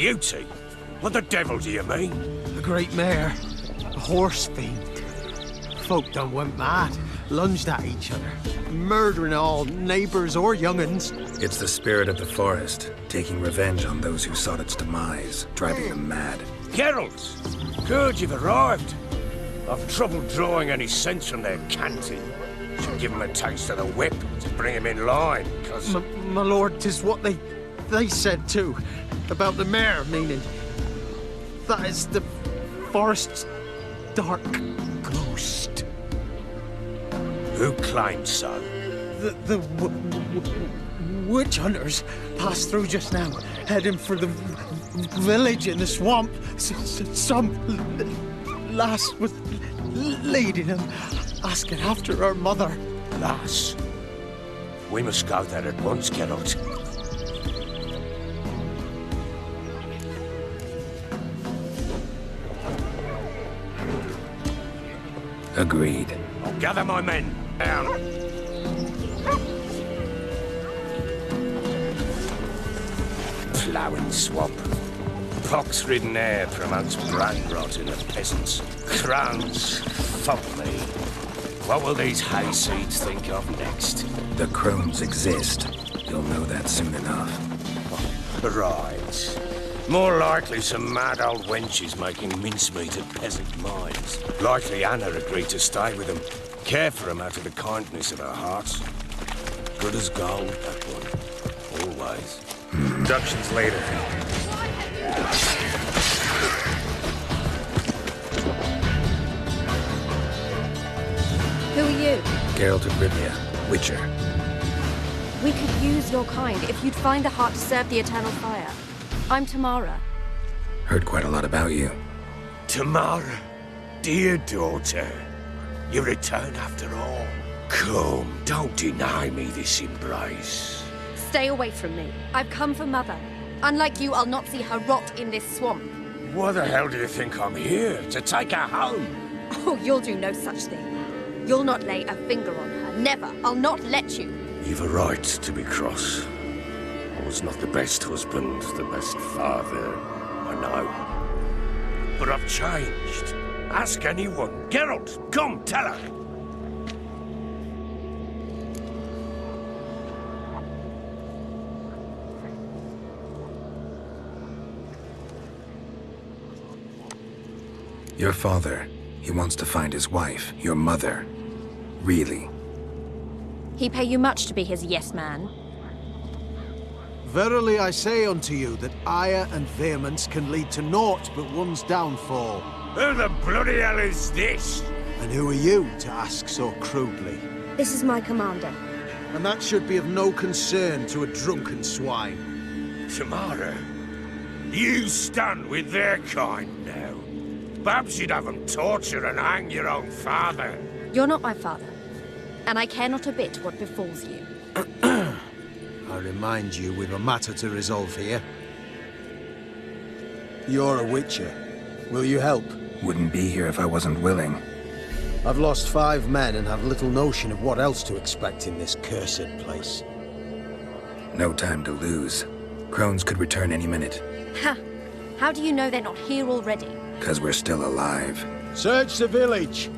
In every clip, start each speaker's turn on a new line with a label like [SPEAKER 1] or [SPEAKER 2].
[SPEAKER 1] Beauty? What the devil do you mean?
[SPEAKER 2] A great mare. A horse fiend. Folk done went mad, lunged at each other, murdering all neighbours or young'uns.
[SPEAKER 3] It's the spirit of the forest, taking revenge on those who sought its demise, driving them mad.
[SPEAKER 1] Geralt! Good, you've arrived. I've trouble drawing any sense from their canting. Should give them a taste of the whip to bring them in line, cause...
[SPEAKER 2] My lord, 'tis what they said too, about the mare, meaning that is the forest's dark ghost.
[SPEAKER 1] Who claimed so?
[SPEAKER 2] The witch hunters passed through just now, heading for the village in the swamp. Some lass was leading them, asking after her mother.
[SPEAKER 1] Lass? We must go there at once, Geralt.
[SPEAKER 3] Agreed.
[SPEAKER 1] I'll gather my men. Down. Ploughing swamp. Pox-ridden air promotes brand rot in the peasants. Crowns, fuck me. What will these hayseeds think of next?
[SPEAKER 3] The crones exist. You'll know that soon enough.
[SPEAKER 1] Right. More likely some mad old wenches making mincemeat at peasant mines. Likely Anna agreed to stay with them. Care for them out of the kindness of her heart. Good as gold, that one. Always.
[SPEAKER 3] Abductions later.
[SPEAKER 4] Who are you?
[SPEAKER 3] Geralt of Rivia, Witcher.
[SPEAKER 4] We could use your kind if you'd find the heart to serve the Eternal Fire. I'm Tamara.
[SPEAKER 3] Heard quite a lot about you.
[SPEAKER 1] Tamara, dear daughter, you return after all. Come, don't deny me this embrace.
[SPEAKER 4] Stay away from me. I've come for Mother. Unlike you, I'll not see her rot in this swamp.
[SPEAKER 1] Why the hell do you think I'm here? To take her home?
[SPEAKER 4] Oh, you'll do no such thing. You'll not lay a finger on her. Never. I'll not let you.
[SPEAKER 1] You've a right to be cross. I was not the best husband, the best father, I know. But I've changed. Ask anyone. Geralt, come, tell her.
[SPEAKER 3] Your father, he wants to find his wife, your mother. Really?
[SPEAKER 4] He pay you much to be his yes man.
[SPEAKER 2] Verily I say unto you that ire and vehemence can lead to naught but one's downfall.
[SPEAKER 1] Who the bloody hell is this?
[SPEAKER 2] And who are you to ask so crudely?
[SPEAKER 4] This is my commander.
[SPEAKER 2] And that should be of no concern to a drunken swine.
[SPEAKER 1] Tamara, you stand with their kind now. Perhaps you'd have them torture and hang your own father.
[SPEAKER 4] You're not my father, and I care not a bit what befalls you.
[SPEAKER 2] I remind you we've a matter to resolve here. You're a witcher. Will you help?
[SPEAKER 3] Wouldn't be here if I wasn't willing.
[SPEAKER 2] I've lost 5 men and have little notion of what else to expect in this cursed place.
[SPEAKER 3] No time to lose. Crones could return any minute.
[SPEAKER 4] Ha! How do you know they're not here already?
[SPEAKER 3] 'Cause we're still alive.
[SPEAKER 2] Search the village!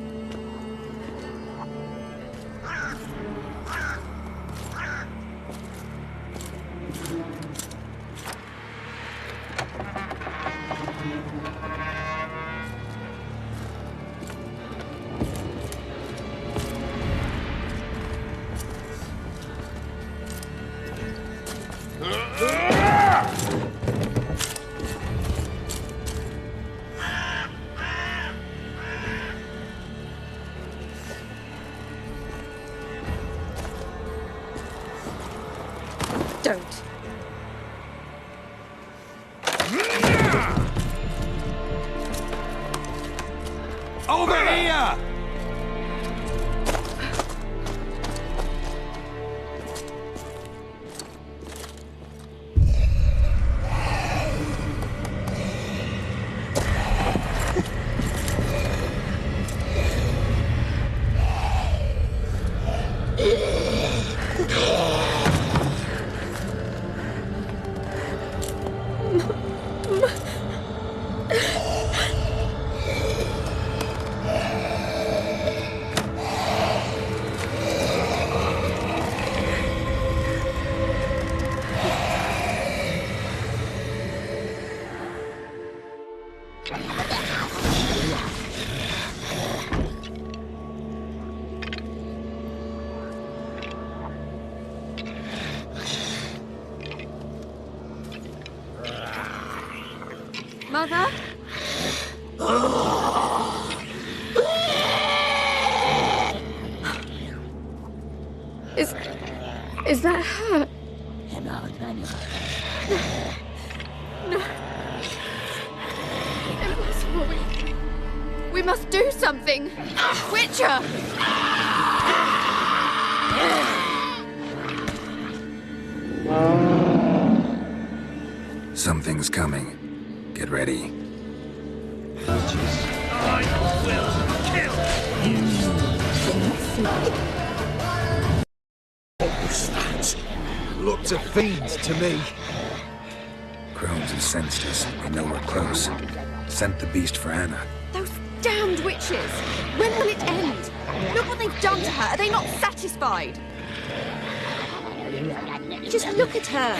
[SPEAKER 4] Don't.
[SPEAKER 1] Over here!
[SPEAKER 4] Mother? Is that her? No. Impossible. We must do something. Witcher!
[SPEAKER 3] Something's coming. Get ready.
[SPEAKER 2] What was that? Looked of fiends to me.
[SPEAKER 3] Crones have sensed us. They know we're close. Sent the beast for Anna.
[SPEAKER 4] Those damned witches! When will it end? Look what they've done to her. Are they not satisfied? Just look at her.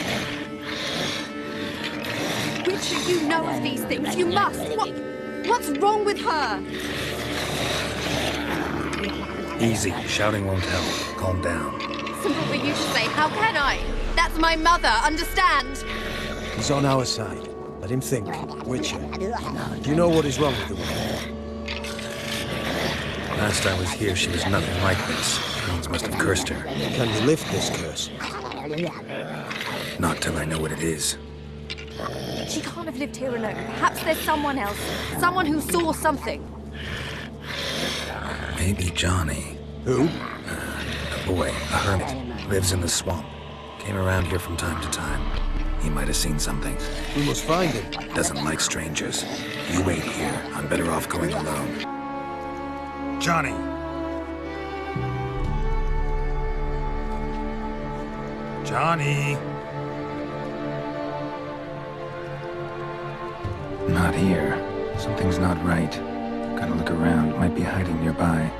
[SPEAKER 4] Witcher, you know of these things. You must. What's wrong with her?
[SPEAKER 3] Easy. Shouting won't help. Calm down.
[SPEAKER 4] Simple for you to say. How can I? That's my mother. Understand?
[SPEAKER 1] He's on our side. Let him think. Witcher, do you know what is wrong with the woman?
[SPEAKER 3] Last I was here, she was nothing like this. Crones must have cursed her.
[SPEAKER 1] Can you lift this curse?
[SPEAKER 3] Not till I know what it is.
[SPEAKER 4] She can't have lived here alone. Perhaps there's someone else. Someone who saw something.
[SPEAKER 3] Maybe Johnny.
[SPEAKER 1] Who?
[SPEAKER 3] A boy, a hermit. Lives in the swamp. Came around here from time to time. He might have seen something.
[SPEAKER 1] We must find him.
[SPEAKER 3] Doesn't like strangers. You wait here. I'm better off going alone. Johnny! Johnny! Not here. Something's not right. Gotta look around. Might be hiding nearby.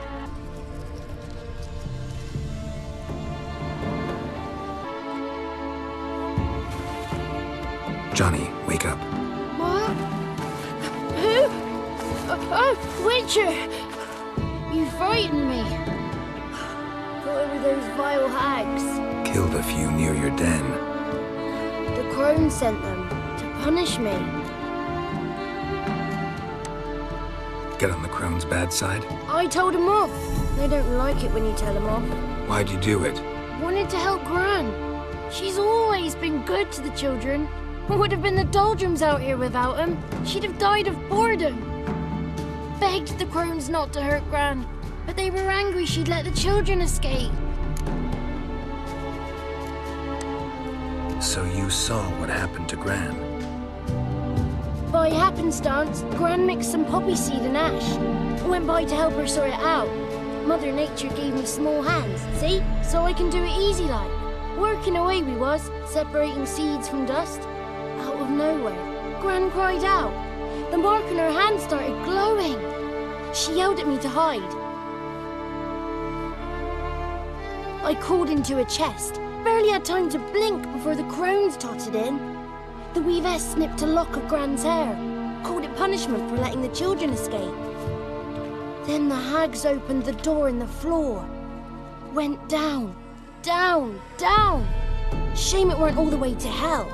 [SPEAKER 3] Johnny, wake up.
[SPEAKER 5] What? Who? Oh, Witcher! You frightened me. Thought it were those vile hags.
[SPEAKER 3] Killed a few near your den.
[SPEAKER 5] The crone sent them to punish me.
[SPEAKER 3] Get on the crone's bad side?
[SPEAKER 5] I told them off. They don't like it when you tell them off.
[SPEAKER 3] Why'd you do it?
[SPEAKER 5] Wanted to help Gran. She's always been good to the children. Would have been the doldrums out here without him. She'd have died of boredom. Begged the crones not to hurt Gran, but they were angry she'd let the children escape.
[SPEAKER 3] So you saw what happened to Gran?
[SPEAKER 5] By happenstance, Gran mixed some poppy seed and ash. I went by to help her sort it out. Mother Nature gave me small hands, see? So I can do it easy like. Working away we was, separating seeds from dust. Out of nowhere, Gran cried out. The mark on her hand started glowing. She yelled at me to hide. I crawled into a chest. Barely had time to blink before the crones totted in. The weavess snipped a lock of Gran's hair. Called it punishment for letting the children escape. Then the hags opened the door in the floor. Went down, down, down. Shame it weren't all the way to hell.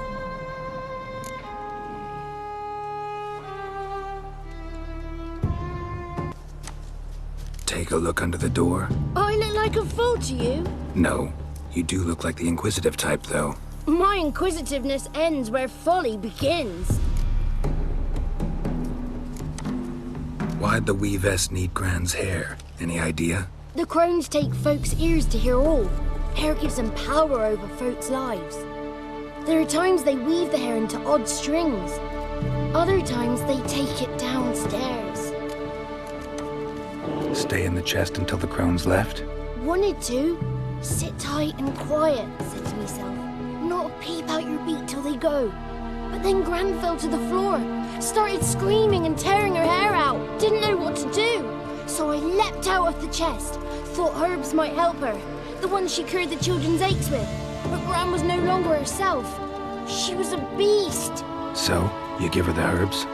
[SPEAKER 3] Take a look under the door?
[SPEAKER 5] I look like a fool to you?
[SPEAKER 3] No. You do look like the inquisitive type, though.
[SPEAKER 5] My inquisitiveness ends where folly begins.
[SPEAKER 3] Why'd the weavess need Gran's hair? Any idea?
[SPEAKER 5] The crones take folks' ears to hear all. Hair gives them power over folks' lives. There are times they weave the hair into odd strings. Other times they take it downstairs.
[SPEAKER 3] Stay in the chest until the crones left?
[SPEAKER 5] Wanted to. Sit tight and quiet, said to myself. Not peep out your beat till they go. But then Gran fell to the floor, started screaming and tearing her hair out. Didn't know what to do. So I leapt out of the chest. Thought herbs might help her. The ones she cured the children's aches with. But Gran was no longer herself. She was a beast.
[SPEAKER 3] So, you give her the herbs?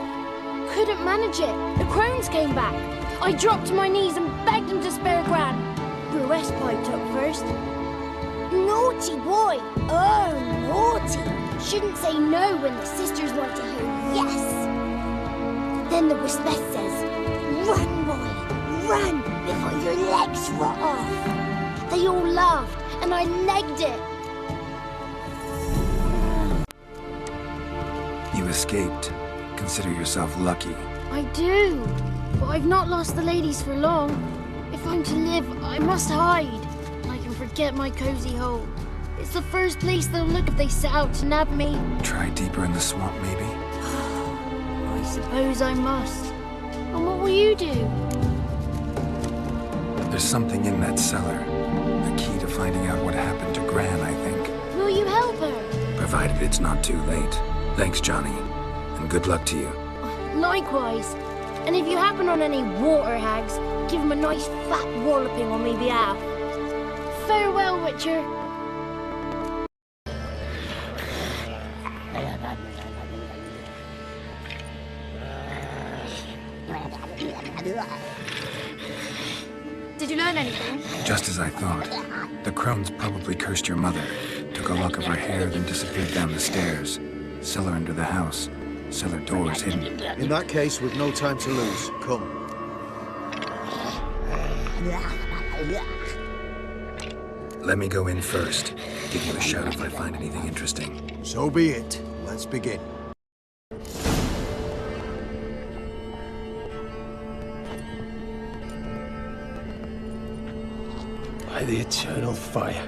[SPEAKER 5] couldn't manage it. The crones came back. I dropped to my knees and begged them to spare Gran. Bruce piped up first. Naughty boy. Oh, naughty. Shouldn't say no when the sisters want to hear yes. Then the Wispeth says, run, boy, run, before your legs rot off. They all laughed, and I legged it.
[SPEAKER 3] You escaped. Consider yourself lucky.
[SPEAKER 5] I do, but I've not lost the ladies for long. If I'm to live, I must hide. And I can forget my cozy hole. It's the first place they'll look if they set out to nab me.
[SPEAKER 3] Try deeper in the swamp, maybe?
[SPEAKER 5] I suppose I must. And what will you do?
[SPEAKER 3] There's something in that cellar. The key to finding out what happened to Gran, I think.
[SPEAKER 5] Will you help her?
[SPEAKER 3] Provided it's not too late. Thanks, Johnny. And good luck to you.
[SPEAKER 5] Likewise. And if you happen on any water hags, give them a nice fat walloping on me behalf. Farewell, Witcher.
[SPEAKER 4] Did you learn anything?
[SPEAKER 3] Just as I thought. The crones probably cursed your mother, took a lock of her hair, then disappeared down the stairs. Cellar under the house. Cellar doors hidden.
[SPEAKER 2] In that case, we've no time to lose. Come.
[SPEAKER 3] Let me go in first. Give you a shout if I find anything interesting.
[SPEAKER 2] So be it. Let's begin.
[SPEAKER 1] By the eternal fire.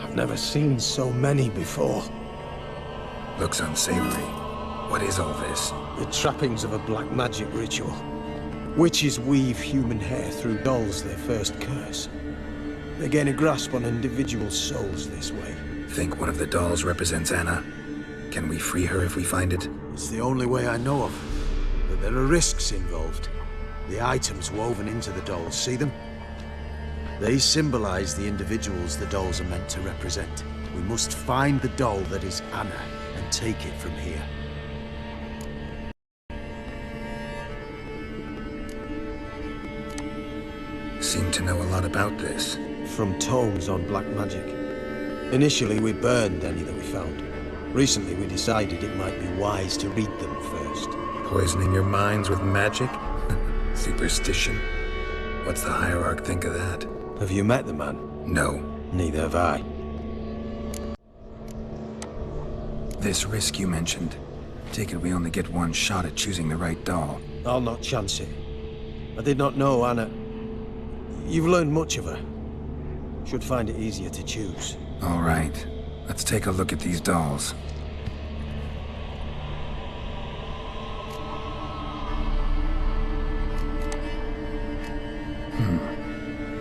[SPEAKER 1] I've never seen so many before.
[SPEAKER 3] Looks unsavory. What is all this?
[SPEAKER 1] The trappings of a black magic ritual. Witches weave human hair through dolls they first curse. They gain a grasp on individual souls this way.
[SPEAKER 3] Think one of the dolls represents Anna? Can we free her if we find it?
[SPEAKER 2] It's the only way I know of. But there are risks involved. The items woven into the dolls, see them? They symbolize the individuals the dolls are meant to represent. We must find the doll that is Anna and take it from here.
[SPEAKER 3] Seem to know a lot about this.
[SPEAKER 1] From tomes on black magic. Initially, we burned any that we found. Recently, we decided it might be wise to read them first.
[SPEAKER 3] Poisoning your minds with magic? Superstition? What's the hierarch think of that?
[SPEAKER 1] Have you met the man?
[SPEAKER 3] No.
[SPEAKER 1] Neither have I.
[SPEAKER 3] This risk you mentioned. Take it we only get one shot at choosing the right doll.
[SPEAKER 1] I'll not chance it. I did not know Anna. You've learned much of her. Should find it easier to choose.
[SPEAKER 3] All right. Let's take a look at these dolls.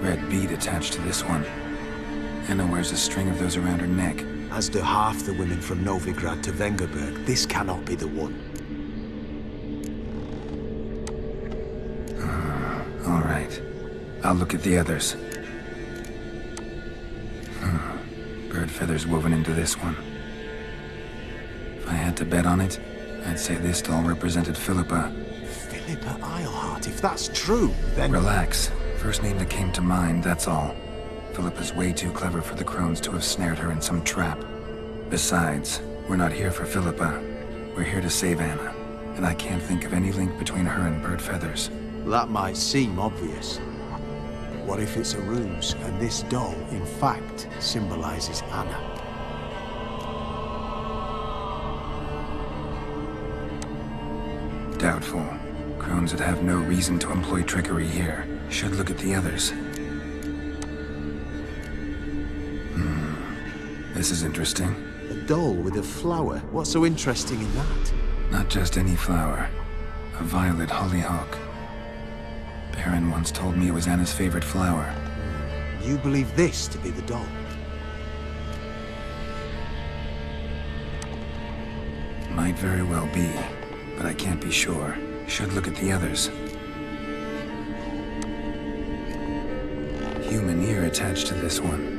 [SPEAKER 3] Red bead attached to this one. Anna wears a string of those around her neck.
[SPEAKER 2] As do half the women from Novigrad to Vengerberg. This cannot be the one.
[SPEAKER 3] All right. I'll look at the others. Bird feathers woven into this one. If I had to bet on it, I'd say this doll represented Philippa.
[SPEAKER 2] Philippa Eilhart, if that's true, then...
[SPEAKER 3] Relax. First name that came to mind, that's all. Philippa's way too clever for the crones to have snared her in some trap. Besides, we're not here for Philippa. We're here to save Anna. And I can't think of any link between her and bird feathers.
[SPEAKER 2] That might seem obvious. What if it's a ruse, and this doll, in fact, symbolizes Anna?
[SPEAKER 3] Doubtful. Crones would have no reason to employ trickery here. Should look at the others. This is interesting.
[SPEAKER 2] A doll with a flower? What's so interesting in that?
[SPEAKER 3] Not just any flower. A violet hollyhock. Baron once told me it was Anna's favorite flower.
[SPEAKER 2] You believe this to be the doll?
[SPEAKER 3] Might very well be, but I can't be sure. Should look at the others. Human ear attached to this one.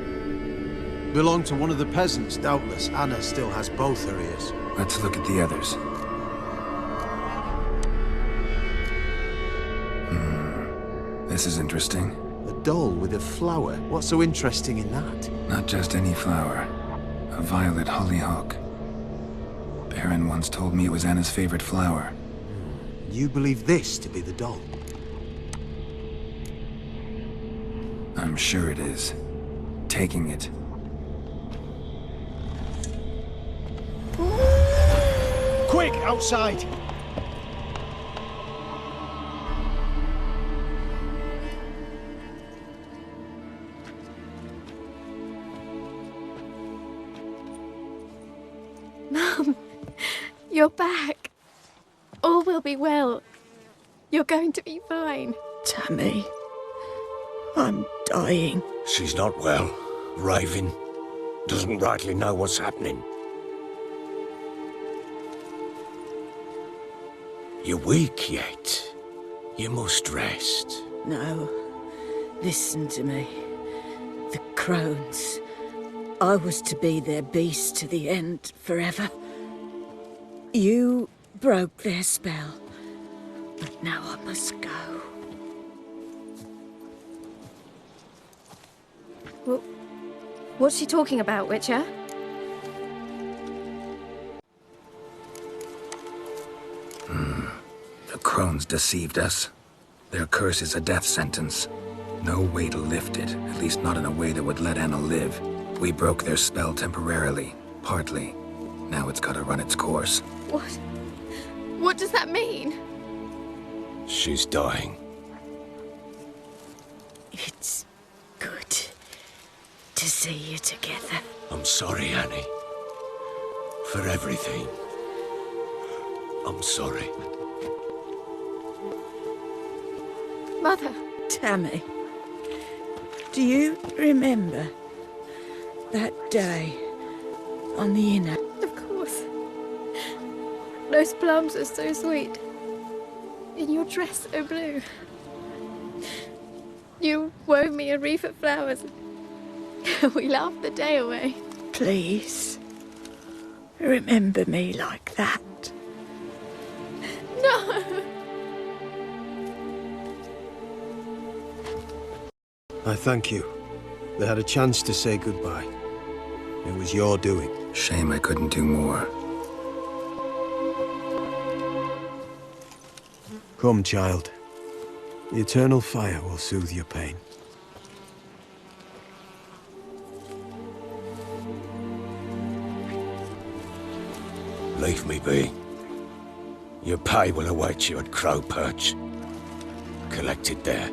[SPEAKER 2] Belonged to one of the peasants, doubtless. Anna still has both her ears.
[SPEAKER 3] Let's look at the others. This is interesting.
[SPEAKER 6] A doll with a flower. What's so interesting in that?
[SPEAKER 3] Not just any flower. A violet hollyhock. Baron once told me it was Anna's favorite flower.
[SPEAKER 6] You believe this to be the doll?
[SPEAKER 3] I'm sure it is. Taking it.
[SPEAKER 2] Quick, outside!
[SPEAKER 4] Mum, you're back. All will be well. You're going to be fine.
[SPEAKER 7] Tammy, I'm dying.
[SPEAKER 1] She's not well. Raving. Doesn't rightly know what's happening. You're weak yet. You must rest.
[SPEAKER 7] No, listen to me. The crones. I was to be their beast to the end, forever. You broke their spell. But now I must go.
[SPEAKER 4] Well, what's she talking about, Witcher?
[SPEAKER 3] The crones deceived us. Their curse is a death sentence. No way to lift it, at least not in a way that would let Anna live. We broke their spell temporarily, partly. Now it's gotta run its course.
[SPEAKER 4] What? What does that mean?
[SPEAKER 1] She's dying.
[SPEAKER 7] It's good to see you together.
[SPEAKER 1] I'm sorry, Annie. For everything. I'm sorry.
[SPEAKER 4] Mother.
[SPEAKER 7] Tammy, do you remember that day on the inner?
[SPEAKER 4] Of course. Those plums are so sweet. And your dress so blue. You wove me a wreath of flowers. We laughed the day away.
[SPEAKER 7] Please, remember me like that.
[SPEAKER 4] No!
[SPEAKER 6] I thank you. They had a chance to say goodbye. It was your doing.
[SPEAKER 3] Shame I couldn't do more.
[SPEAKER 6] Come, child. The eternal fire will soothe your pain.
[SPEAKER 1] Leave me be. Your pay will await you at Crow Perch. Collect it there.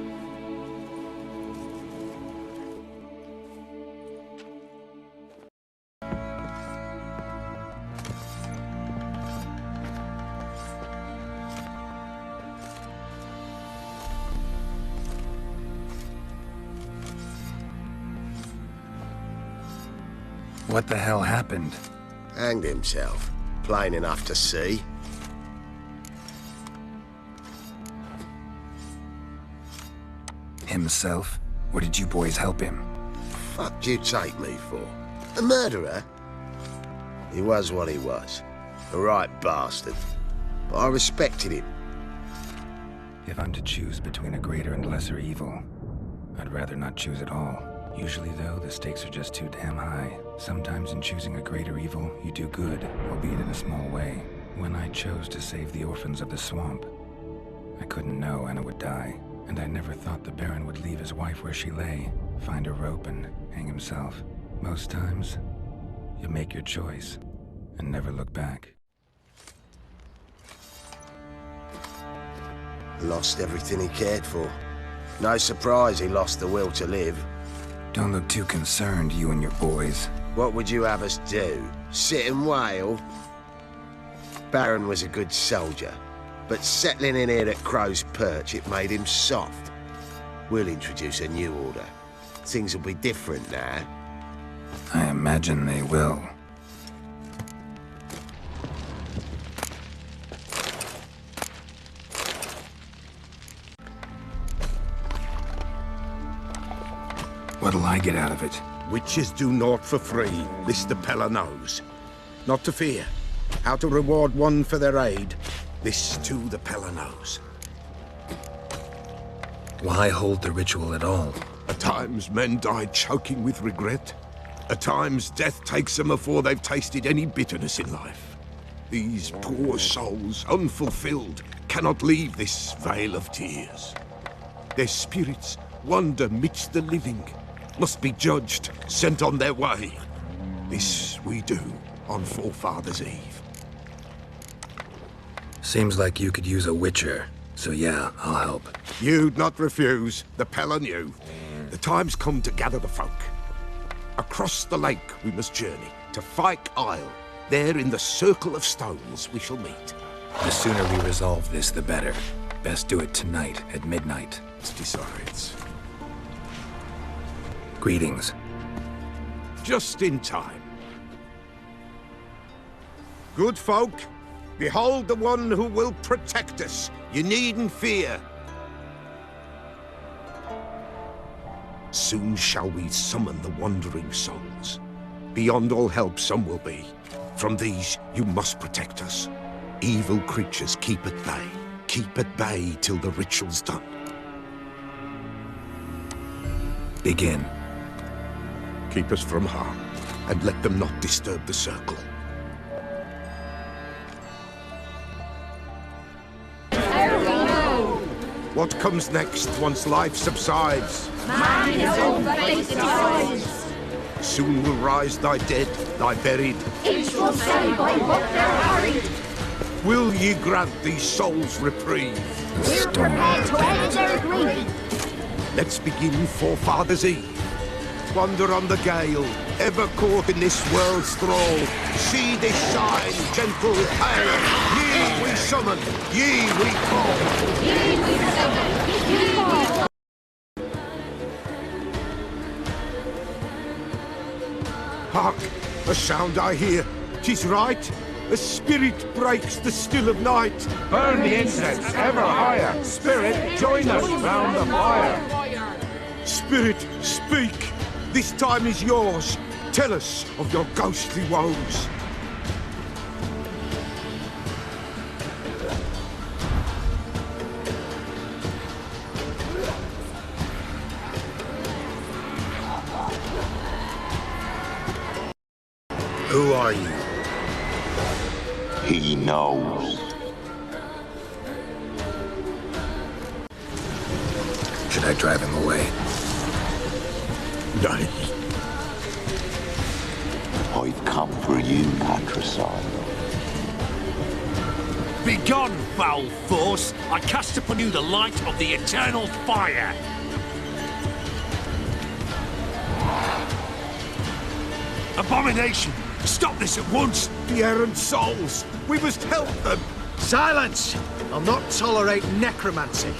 [SPEAKER 3] What the hell happened?
[SPEAKER 8] Hanged himself. Plain enough to see.
[SPEAKER 3] Himself? Or did you boys help him?
[SPEAKER 8] Fuck you take me for? A murderer? He was what he was. A right bastard. But I respected him.
[SPEAKER 3] If I'm to choose between a greater and lesser evil, I'd rather not choose at all. Usually, though, the stakes are just too damn high. Sometimes in choosing a greater evil, you do good, albeit in a small way. When I chose to save the orphans of the swamp, I couldn't know Anna would die, and I never thought the Baron would leave his wife where she lay, find a rope and hang himself. Most times, you make your choice and never look back.
[SPEAKER 8] Lost everything he cared for. No surprise he lost the will to live.
[SPEAKER 3] Don't look too concerned, you and your boys.
[SPEAKER 8] What would you have us do? Sit and wail? Baron was a good soldier, but settling in here at Crow's Perch, it made him soft. We'll introduce a new order. Things will be different now.
[SPEAKER 3] I imagine they will. What'll I get out of it?
[SPEAKER 9] Witches do naught for free, this the Pella knows. Not to fear. How to reward one for their aid, this too the Pella knows.
[SPEAKER 3] Why hold the ritual at all?
[SPEAKER 9] At times, men die choking with regret. At times, death takes them before they've tasted any bitterness in life. These poor souls, unfulfilled, cannot leave this vale of tears. Their spirits wander midst the living, must be judged, sent on their way. This we do on Forefathers' Eve.
[SPEAKER 3] Seems like you could use a witcher, so yeah, I'll help.
[SPEAKER 9] You'd not refuse, the Pella knew. The time's come to gather the folk. Across the lake we must journey, to Fyke Isle. There in the circle of stones we shall meet.
[SPEAKER 3] The sooner we resolve this, the better. Best do it tonight, at midnight.
[SPEAKER 9] Decides.
[SPEAKER 3] Greetings.
[SPEAKER 9] Just in time. Good folk, behold the one who will protect us. You needn't fear. Soon shall we summon the wandering souls. Beyond all help some will be. From these you must protect us. Evil creatures keep at bay. Keep at bay till the ritual's done.
[SPEAKER 3] Begin.
[SPEAKER 9] Keep us from harm, and let them not disturb the circle. What comes next once life subsides?
[SPEAKER 5] Man his own fate decides.
[SPEAKER 9] Soon will rise thy dead, thy buried.
[SPEAKER 5] Each will say by what they're hurried.
[SPEAKER 9] Will ye grant these souls reprieve?
[SPEAKER 5] We're prepared to end their grief.
[SPEAKER 9] Let's begin Forefathers' Eve. Wander on the gale, ever caught in this world's thrall. See this sign, gentle hail. Ye we summon, ye we call.
[SPEAKER 5] Ye we summon, ye call.
[SPEAKER 9] Hark, a sound I hear. 'Tis right. A spirit breaks the still of night.
[SPEAKER 1] Burn the incense ever higher. Spirit, join us round the fire.
[SPEAKER 9] Spirit, speak. This time is yours. Tell us of your ghostly woes.
[SPEAKER 1] Who are you?
[SPEAKER 10] He knows.
[SPEAKER 3] Should I drive him away?
[SPEAKER 9] Nay.
[SPEAKER 10] I've come for you, patricide.
[SPEAKER 11] Begone, foul force! I cast upon you the light of the eternal fire! Abomination! Stop this at once!
[SPEAKER 9] The errant souls! We must help them!
[SPEAKER 2] Silence! I'll not tolerate necromancy.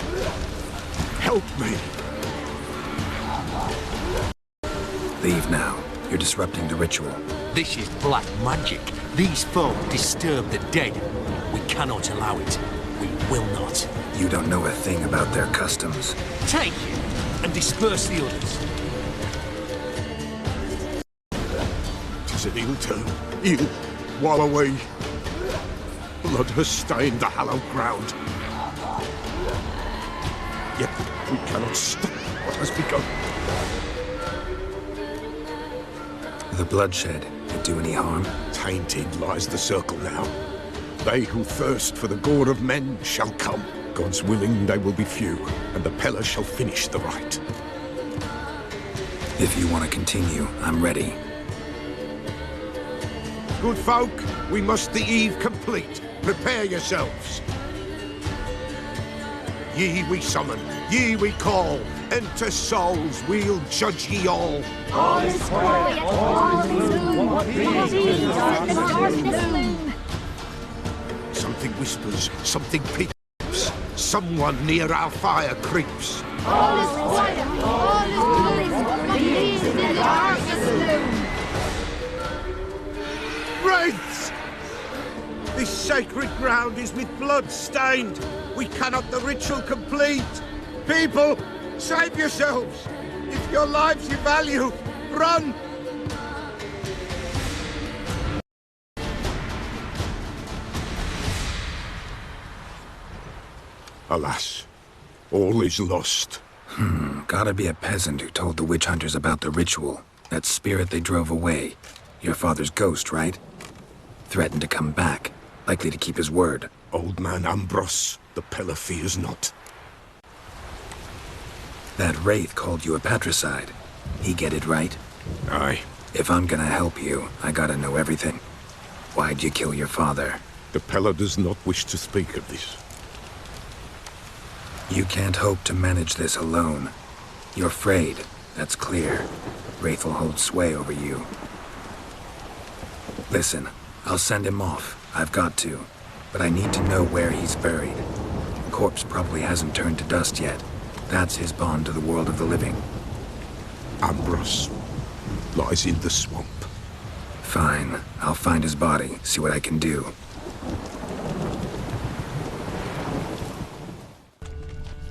[SPEAKER 9] Help me!
[SPEAKER 3] Leave now. You're disrupting the ritual.
[SPEAKER 11] This is black magic. These folk disturb the dead. We cannot allow it. We will not.
[SPEAKER 3] You don't know a thing about their customs.
[SPEAKER 11] Take him and disperse the others.
[SPEAKER 9] Tis an ill turn. Ill. While away. Blood has stained the hallowed ground. Yet we cannot stop what has begun.
[SPEAKER 3] The bloodshed could do any harm?
[SPEAKER 9] Tainted lies the circle now. They who thirst for the gore of men shall come. God's willing, they will be few, and the Pella shall finish the rite.
[SPEAKER 3] If you want to continue, I'm ready.
[SPEAKER 9] Good folk, we must the eve complete. Prepare yourselves. Ye we summon, ye we call. Enter souls, we'll judge ye all.
[SPEAKER 5] All is quiet, all is gloom. What is darkness loom?
[SPEAKER 9] Something whispers, something peeps. Someone near our fire creeps.
[SPEAKER 5] All is quiet, all is gloom. What is the darkness loom?
[SPEAKER 9] Wraiths! This sacred ground is with blood stained. We cannot the ritual complete. People, save yourselves. If your lives you value, run! Alas, all is lost.
[SPEAKER 3] Gotta be a peasant who told the witch hunters about the ritual. That spirit they drove away. Your father's ghost, right? Threatened to come back. Likely to keep his word.
[SPEAKER 9] Old man Ambros, the Pella fears not.
[SPEAKER 3] That wraith called you a patricide. He get it right?
[SPEAKER 9] Aye.
[SPEAKER 3] If I'm gonna help you, I gotta know everything. Why'd you kill your father?
[SPEAKER 9] The Pella does not wish to speak of this.
[SPEAKER 3] You can't hope to manage this alone. You're afraid, that's clear. Wraith will hold sway over you. Listen, I'll send him off. I've got to. But I need to know where he's buried. Corpse probably hasn't turned to dust yet. That's his bond to the world of the living.
[SPEAKER 9] Ambros lies in the swamp.
[SPEAKER 3] Fine. I'll find his body, see what I can do.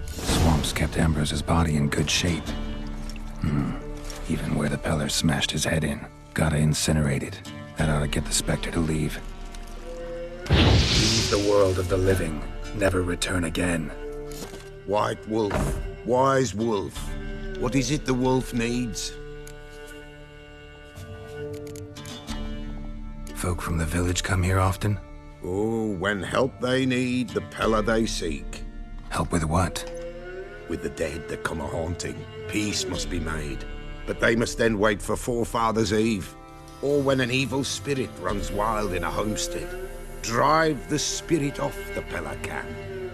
[SPEAKER 3] Swamps kept Ambros's body in good shape. Even where the Peller smashed his head in. Gotta incinerate it. That ought to get the Spectre to leave. Leave the world of the living. Never return again.
[SPEAKER 9] White Wolf, wise wolf. What is it the wolf needs?
[SPEAKER 3] Folk from the village come here often?
[SPEAKER 9] Oh, when help they need, the Pella they seek.
[SPEAKER 3] Help with what?
[SPEAKER 9] With the dead that come a-haunting, peace must be made. But they must then wait for Forefathers' Eve, or when an evil spirit runs wild in a homestead. Drive the spirit off, the Pella can.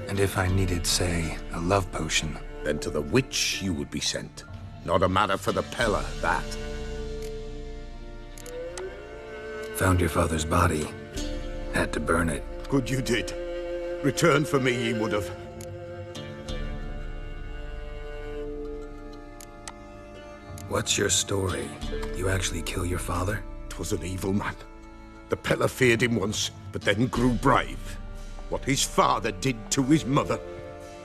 [SPEAKER 3] And if I needed, say, a love potion?
[SPEAKER 9] Then to the witch you would be sent. Not a matter for the Pella, that.
[SPEAKER 3] Found your father's body. Had to burn it.
[SPEAKER 9] Good you did. Return for me ye would have.
[SPEAKER 3] What's your story? You actually kill your father?
[SPEAKER 9] 'Twas an evil man. The Pella feared him once, but then grew brave. What his father did to his mother,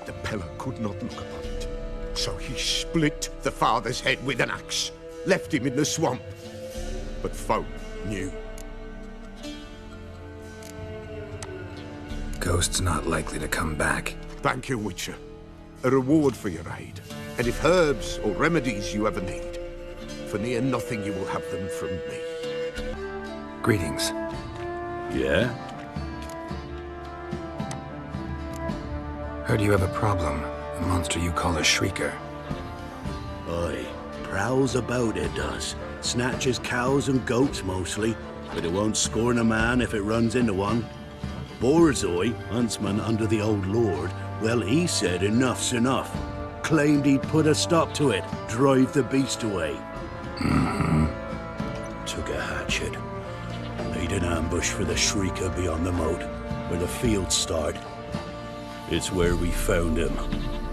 [SPEAKER 9] the Pella could not look upon it. So he split the father's head with an axe, left him in the swamp. But folk knew.
[SPEAKER 3] Ghost's not likely to come back.
[SPEAKER 9] Thank you, Witcher. A reward for your aid. And if herbs or remedies you ever need, for near nothing you will have them from me.
[SPEAKER 3] Greetings.
[SPEAKER 12] Yeah?
[SPEAKER 3] Heard you have a problem. A monster you call a shrieker.
[SPEAKER 12] Aye. Prowls about, it does. Snatches cows and goats mostly, but it won't scorn a man if it runs into one. Borzoi, huntsman under the old lord, well, he said enough's enough. Claimed he'd put a stop to it, drive the beast away. Took a hatchet. Made an ambush for the shrieker beyond the moat, where the fields start. It's where we found him.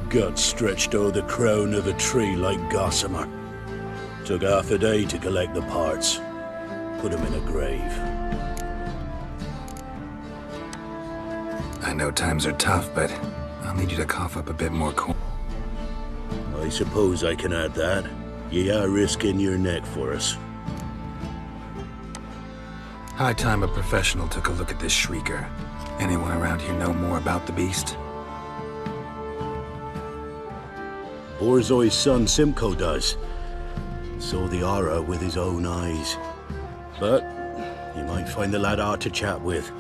[SPEAKER 12] Gut stretched o'er the crown of a tree like gossamer. Took half a day to collect the parts. Put him in a grave.
[SPEAKER 3] I know times are tough, but I'll need you to cough up a bit more corn.
[SPEAKER 12] I suppose I can add that. Ye are risking your neck for us.
[SPEAKER 3] High time a professional took a look at this shrieker. Anyone around here know more about the beast?
[SPEAKER 12] Borzoi's son Simcoe does. Saw the aura with his own eyes. But you might find the lad hard to chat with.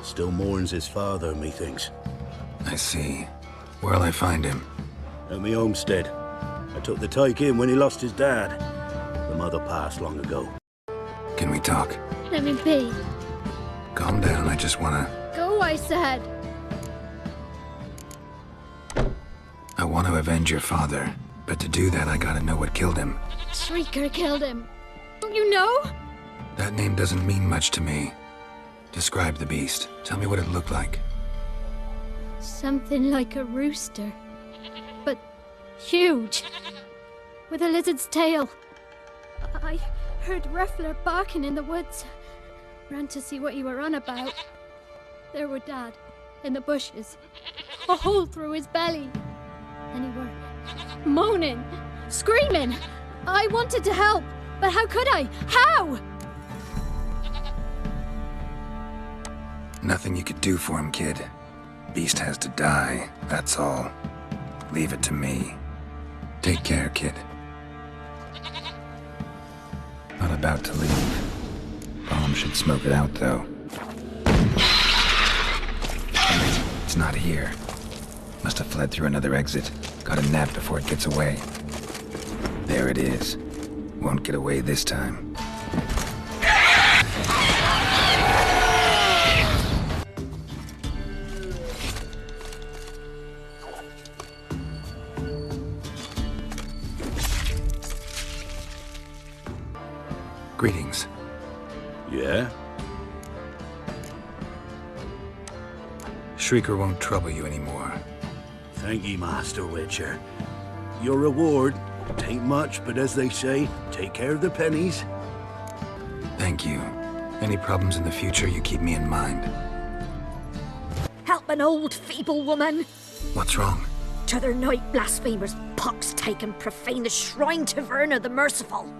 [SPEAKER 12] Still mourns his father, methinks.
[SPEAKER 3] I see. Where'll I find him?
[SPEAKER 12] At me homestead. I took the tyke in when he lost his dad. The mother passed long ago.
[SPEAKER 3] Can we talk?
[SPEAKER 5] Let me be.
[SPEAKER 3] Calm down, I just wanna...
[SPEAKER 5] Go, I said.
[SPEAKER 3] I want to avenge your father, but to do that I gotta know what killed him.
[SPEAKER 5] Shrieker killed him. Don't you know?
[SPEAKER 3] That name doesn't mean much to me. Describe the beast. Tell me what it looked like.
[SPEAKER 5] Something like a rooster. But huge. With a lizard's tail. I heard Ruffler barking in the woods. Ran to see what you were on about. There were Dad, in the bushes. A hole through his belly. And he were moaning, screaming. I wanted to help, but how could I? How?
[SPEAKER 3] Nothing you could do for him, kid. Beast has to die, that's all. Leave it to me. Take care, kid. Not about to leave. Bomb should smoke it out, though. It's not here. Must have fled through another exit. Got a nap before it gets away. There it is. Won't get away this time. Greetings.
[SPEAKER 12] Yeah?
[SPEAKER 3] Shrieker won't trouble you anymore.
[SPEAKER 12] Thank ye, Master Witcher. Your reward, tain't much, but as they say, take care of the pennies.
[SPEAKER 3] Thank you. Any problems in the future, you keep me in mind.
[SPEAKER 13] Help an old feeble woman!
[SPEAKER 3] What's wrong?
[SPEAKER 13] T'other night blasphemers pox take and profane the shrine to Verna the Merciful.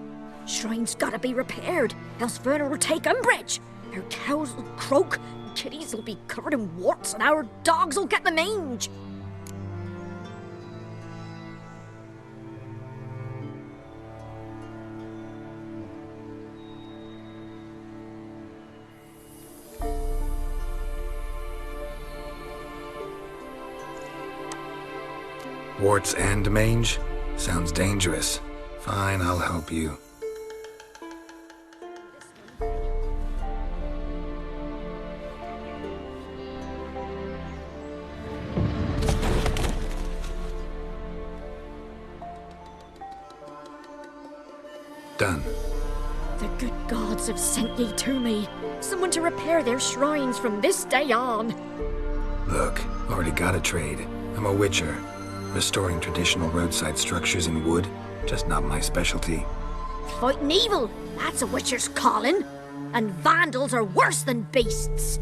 [SPEAKER 13] Shrine's gotta be repaired, else Verna will take umbrage. Our cows will croak, kitties will be covered in warts, and our dogs will get the mange.
[SPEAKER 3] Warts and mange? Sounds dangerous. Fine, I'll help you. Done.
[SPEAKER 13] The good gods have sent ye to me. Someone to repair their shrines from this day on.
[SPEAKER 3] Look, already got a trade. I'm a witcher. Restoring traditional roadside structures in wood, just not my specialty.
[SPEAKER 13] Fighting evil, that's a witcher's calling. And vandals are worse than beasts.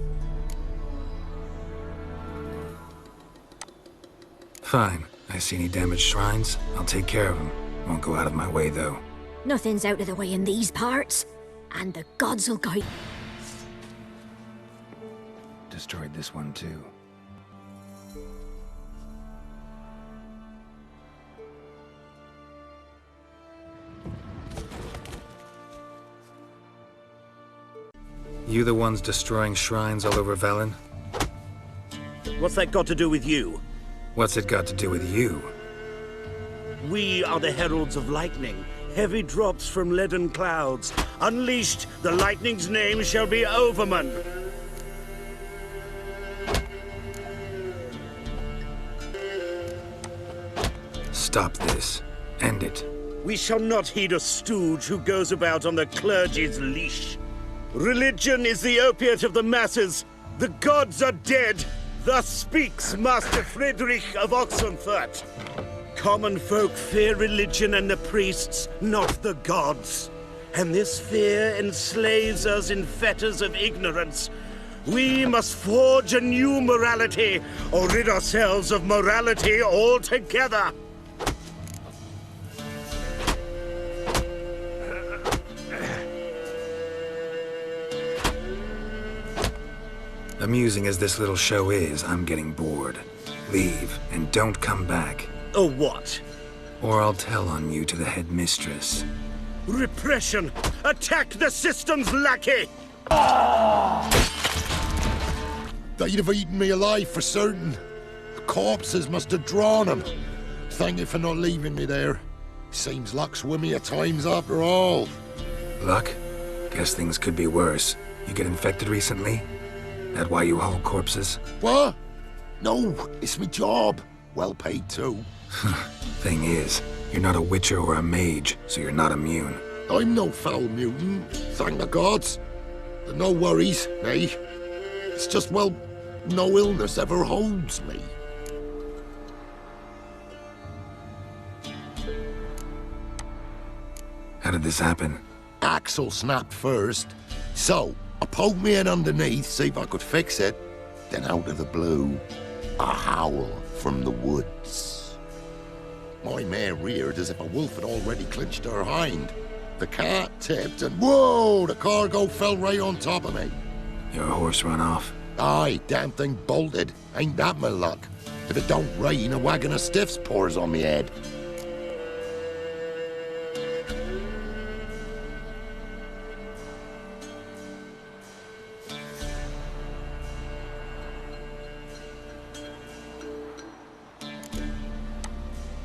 [SPEAKER 3] Fine. I see any damaged shrines, I'll take care of them. Won't go out of my way, though.
[SPEAKER 13] Nothing's out of the way in these parts. And the gods will guide.
[SPEAKER 3] Destroyed this one, too. You the ones destroying shrines all over Velen?
[SPEAKER 12] What's that got to do with you?
[SPEAKER 3] What's it got to do with you?
[SPEAKER 12] We are the heralds of lightning. Heavy drops from leaden clouds. Unleashed, the lightning's name shall be Overman.
[SPEAKER 3] Stop this. End it.
[SPEAKER 12] We shall not heed a stooge who goes about on the clergy's leash. Religion is the opiate of the masses. The gods are dead. Thus speaks Master Friedrich of Oxenfurt. Common folk fear religion and the priests, not the gods. And this fear enslaves us in fetters of ignorance. We must forge a new morality, or rid ourselves of morality altogether.
[SPEAKER 3] Amusing as this little show is, I'm getting bored. Leave, and don't come back.
[SPEAKER 12] Oh, what?
[SPEAKER 3] Or I'll tell on you to the headmistress.
[SPEAKER 12] Repression! Attack the system's lackey!
[SPEAKER 14] They'd have eaten me alive for certain. The corpses must have drawn them. Thank you for not leaving me there. Seems luck's with me at times after all.
[SPEAKER 3] Luck? Guess things could be worse. You get infected recently? That why you haul corpses?
[SPEAKER 14] What? No, it's my job. Well paid too.
[SPEAKER 3] Thing is, you're not a witcher or a mage, so you're not immune.
[SPEAKER 14] I'm no foul mutant, thank the gods. No worries, eh? It's just, well, no illness ever holds me.
[SPEAKER 3] How did this happen?
[SPEAKER 14] Axle snapped first. So, I poked me in underneath, see if I could fix it. Then out of the blue, a howl from the woods. My mare reared as if a wolf had already clinched her hind. The cart tipped and whoa, the cargo fell right on top of me.
[SPEAKER 3] Your horse run off?
[SPEAKER 14] Aye, damn thing bolted. Ain't that my luck? If it don't rain, a wagon of stiffs pours on me head.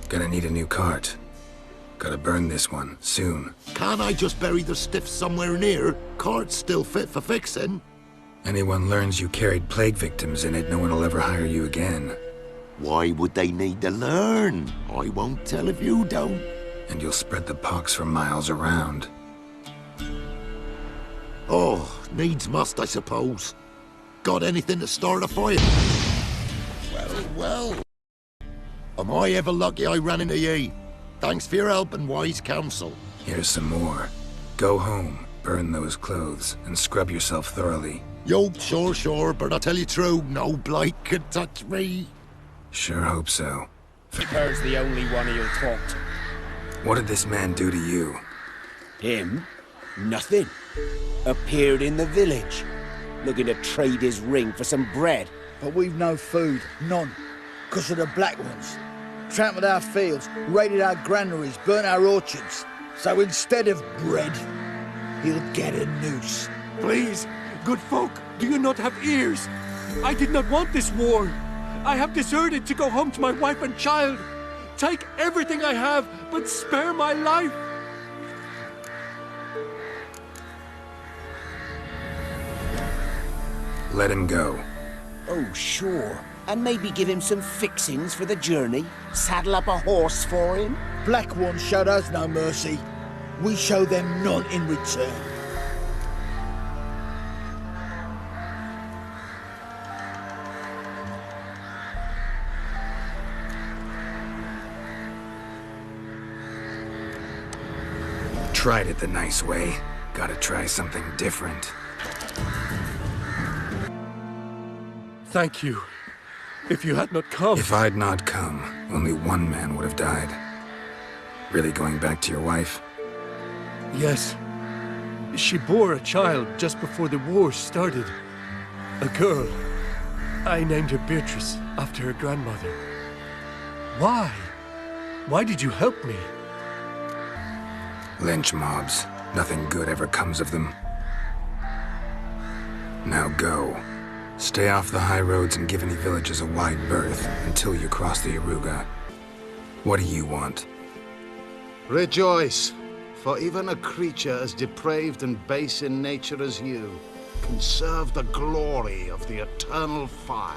[SPEAKER 3] Gonna need a new cart. Gotta burn this one, soon.
[SPEAKER 14] Can't I just bury the stiff somewhere near? Cart's still fit for fixing.
[SPEAKER 3] Anyone learns you carried plague victims in it, no one will ever hire you again.
[SPEAKER 14] Why would they need to learn? I won't tell if you don't.
[SPEAKER 3] And you'll spread the pox for miles around.
[SPEAKER 14] Oh, needs must, I suppose. Got anything to start a fire? Well. Am I ever lucky I ran into ye? Thanks for your help and wise counsel.
[SPEAKER 3] Here's some more. Go home, burn those clothes, and scrub yourself thoroughly.
[SPEAKER 14] Yo, sure, but I tell you true, no blight could touch me.
[SPEAKER 3] Sure hope so.
[SPEAKER 15] Her's the only one he'll talk to.
[SPEAKER 3] What did this man do to you?
[SPEAKER 15] Him? Nothing. Appeared in the village, looking to trade his ring for some bread.
[SPEAKER 2] But we've no food, none. 'Cause of the Black Ones. Trampled our fields, raided our granaries, burnt our orchards. So instead of bread, he'll get a noose.
[SPEAKER 11] Please, good folk, do you not have ears? I did not want this war. I have deserted to go home to my wife and child. Take everything I have, but spare my life.
[SPEAKER 3] Let him go.
[SPEAKER 15] Oh, sure. And maybe give him some fixings for the journey. Saddle up a horse for him.
[SPEAKER 2] Black Ones showed us no mercy. We show them none in return.
[SPEAKER 3] Tried it the nice way. Gotta try something different.
[SPEAKER 11] Thank you. If you had not come...
[SPEAKER 3] If I'd not come, only one man would have died. Really going back to your wife?
[SPEAKER 11] Yes. She bore a child just before the war started. A girl. I named her Beatrice, after her grandmother. Why? Why did you help me?
[SPEAKER 3] Lynch mobs. Nothing good ever comes of them. Now go. Stay off the high roads and give any villages a wide berth until you cross the Iruga. What do you want?
[SPEAKER 16] Rejoice, for even a creature as depraved and base in nature as you can serve the glory of the eternal fire.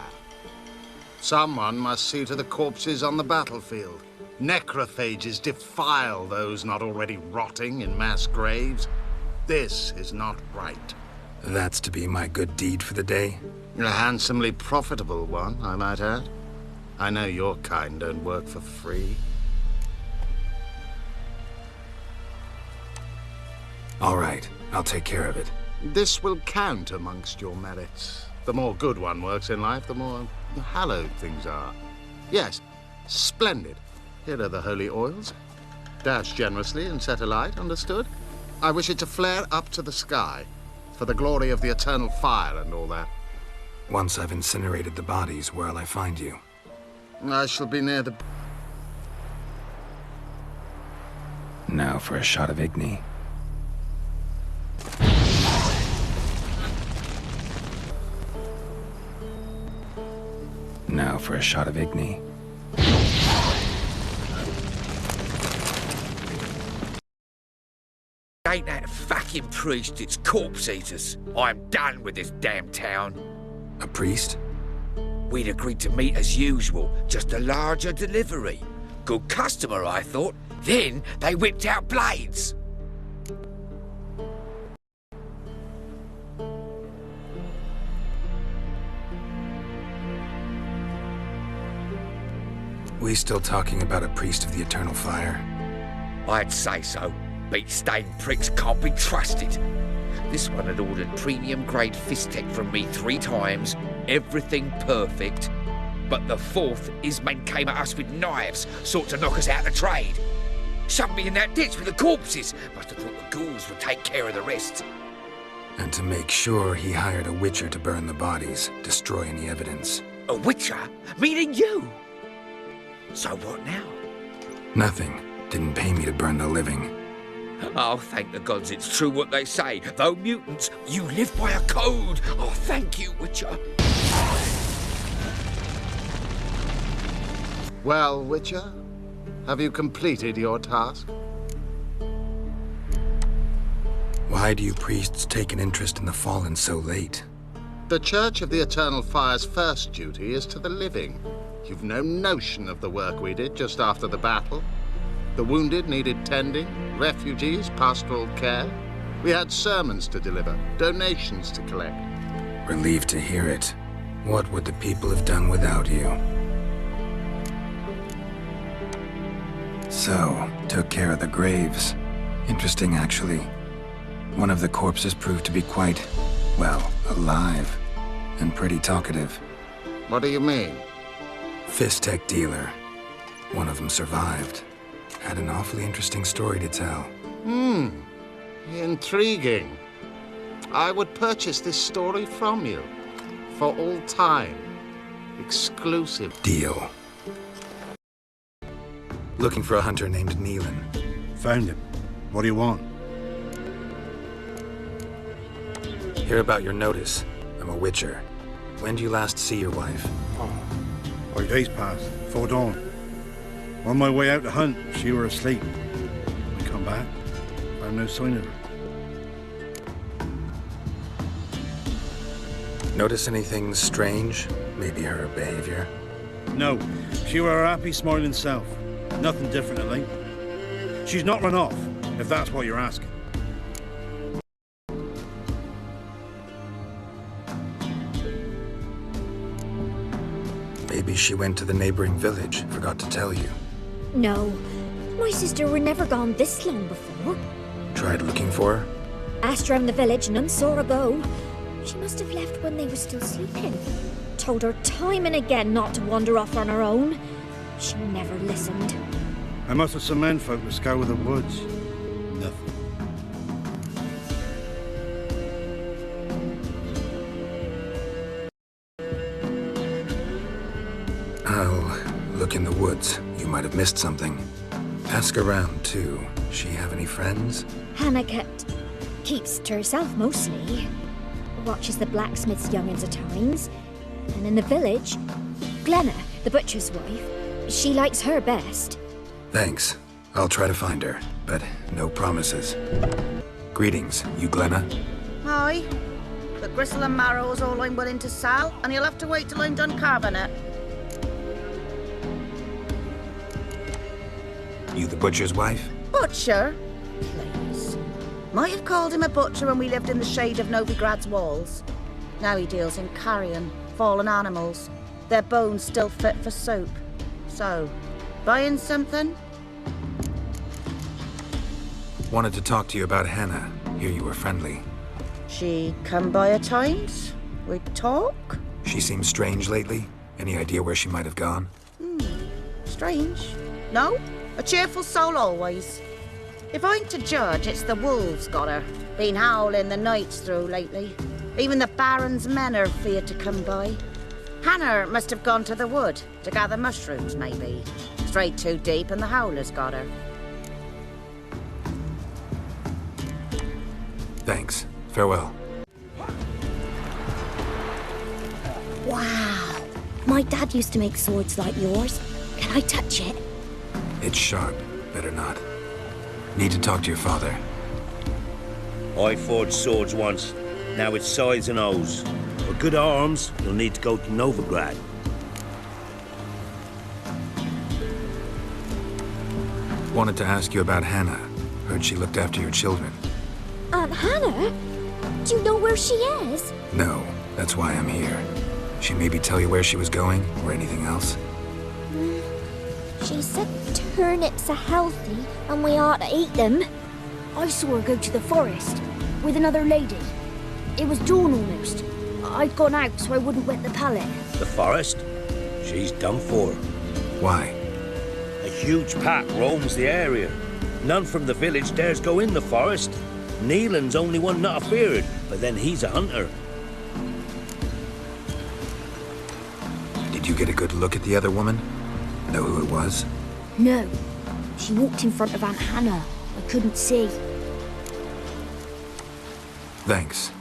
[SPEAKER 16] Someone must see to the corpses on the battlefield. Necrophages defile those not already rotting in mass graves. This is not right.
[SPEAKER 3] That's to be my good deed for the day?
[SPEAKER 16] A handsomely profitable one, I might add. I know your kind don't work for free.
[SPEAKER 3] All right, I'll take care of it.
[SPEAKER 16] This will count amongst your merits. The more good one works in life, the more hallowed things are. Yes, splendid. Here are the holy oils. Dash generously and set alight, understood? I wish it to flare up to the sky, for the glory of the eternal fire and all that.
[SPEAKER 3] Once I've incinerated the bodies, where'll I find you?
[SPEAKER 16] I shall be near the...
[SPEAKER 3] Now for a shot of Igni. Now for a shot of Igni.
[SPEAKER 17] Ain't that fucking priest, it's corpse eaters. I'm done with this damn town.
[SPEAKER 3] A priest?
[SPEAKER 17] We'd agreed to meet as usual, just a larger delivery. Good customer, I thought. Then they whipped out blades.
[SPEAKER 3] We still talking about a priest of the eternal fire?
[SPEAKER 17] I'd say so. Beat-stained pricks can't be trusted. This one had ordered premium-grade fistek from me 3 times, everything perfect. But the 4th, his men came at us with knives, sought to knock us out of trade. Shoved me in that ditch with the corpses. Must have thought the ghouls would take care of the rest.
[SPEAKER 3] And to make sure, he hired a witcher to burn the bodies, destroy any evidence.
[SPEAKER 17] A witcher? Meaning you? So what now?
[SPEAKER 3] Nothing. Didn't pay me to burn the living.
[SPEAKER 17] Oh, thank the gods it's true what they say. Though mutants, you live by a code. Oh, thank you, Witcher.
[SPEAKER 16] Well, Witcher, Have you completed your task?
[SPEAKER 3] Why do you priests take an interest in the fallen so late?
[SPEAKER 16] The Church of the Eternal Fire's first duty is to the living. You've no notion of the work we did just after the battle. The wounded needed tending, refugees, pastoral care. We had sermons to deliver, donations to collect.
[SPEAKER 3] Relieved to hear it. What would the people have done without you? So, took care of the graves. Interesting, actually. One of the corpses proved to be quite, well, alive. And pretty talkative.
[SPEAKER 16] What do you mean?
[SPEAKER 3] Fist tech dealer. One of them survived. Had an awfully interesting story to tell.
[SPEAKER 16] Intriguing. I would purchase this story from you. For all time. Exclusive.
[SPEAKER 3] Deal. Looking for a hunter named Neelan.
[SPEAKER 12] Found him. What do you want?
[SPEAKER 3] Hear about your notice. I'm a witcher. When do you last see your wife?
[SPEAKER 12] 5 days passed, 'fore dawn. On my way out to hunt, she were asleep. We come back, found no sign of her.
[SPEAKER 3] Notice anything strange? Maybe her behavior?
[SPEAKER 12] No, she were her happy, smiling self. Nothing different, lately. She's not run off, if that's what you're asking.
[SPEAKER 3] Maybe she went to the neighboring village, forgot to tell you.
[SPEAKER 13] No. My sister were never gone this long before.
[SPEAKER 3] Tried looking for her?
[SPEAKER 13] Asked round the village, none saw her go. She must have left when they were still sleeping. Told her time and again not to wander off on her own. She never listened.
[SPEAKER 12] I must have some menfolk to scour the woods. Nothing.
[SPEAKER 3] I'll look in the woods. You might have missed something. Ask around, too. She have any friends?
[SPEAKER 13] Hannah keeps to herself mostly. Watches the blacksmith's young'uns at times. And in the village, Glenna, the butcher's wife, she likes her best.
[SPEAKER 3] Thanks. I'll try to find her, but no promises. Greetings, you Glenna?
[SPEAKER 18] Aye. The gristle and marrow is all I'm willing to sell, and you'll have to wait till I'm done carving it.
[SPEAKER 3] You the butcher's wife?
[SPEAKER 18] Butcher? Please. Might have called him a butcher when we lived in the shade of Novigrad's walls. Now he deals in carrion, fallen animals. Their bones still fit for soup. So, buying something?
[SPEAKER 3] Wanted to talk to you about Hannah. Hear you were friendly.
[SPEAKER 18] She come by at times? We talk?
[SPEAKER 3] She seems strange lately. Any idea where she might have gone?
[SPEAKER 18] Strange. No? A cheerful soul always. If I'm to judge, it's the wolves got her. Been howling the nights through lately. Even the Baron's men are feared to come by. Hannah must have gone to the wood to gather mushrooms, maybe. Strayed too deep and the howlers got her.
[SPEAKER 3] Thanks. Farewell.
[SPEAKER 13] Wow. My dad used to make swords like yours. Can I touch it?
[SPEAKER 3] It's sharp. Better not. Need to talk to your father.
[SPEAKER 19] I forged swords once. Now it's scythes and hoes. For good arms, you'll need to go to Novigrad.
[SPEAKER 3] Wanted to ask you about Hannah. Heard she looked after your children.
[SPEAKER 13] Aunt Hannah? Do you know where she is?
[SPEAKER 3] No, that's why I'm here. She maybe tell you where she was going, or anything else?
[SPEAKER 13] She said turnips are healthy and we ought to eat them. I saw her go to the forest with another lady. It was dawn almost. I'd gone out so I wouldn't wet the pallet.
[SPEAKER 19] The forest? She's done for.
[SPEAKER 3] Why?
[SPEAKER 19] A huge pack roams the area. None from the village dares go in the forest. Neelan's only one not afeared, but then he's a hunter.
[SPEAKER 3] Did you get a good look at the other woman? Know who it was?
[SPEAKER 13] No. She walked in front of Aunt Hannah. I couldn't see.
[SPEAKER 3] Thanks.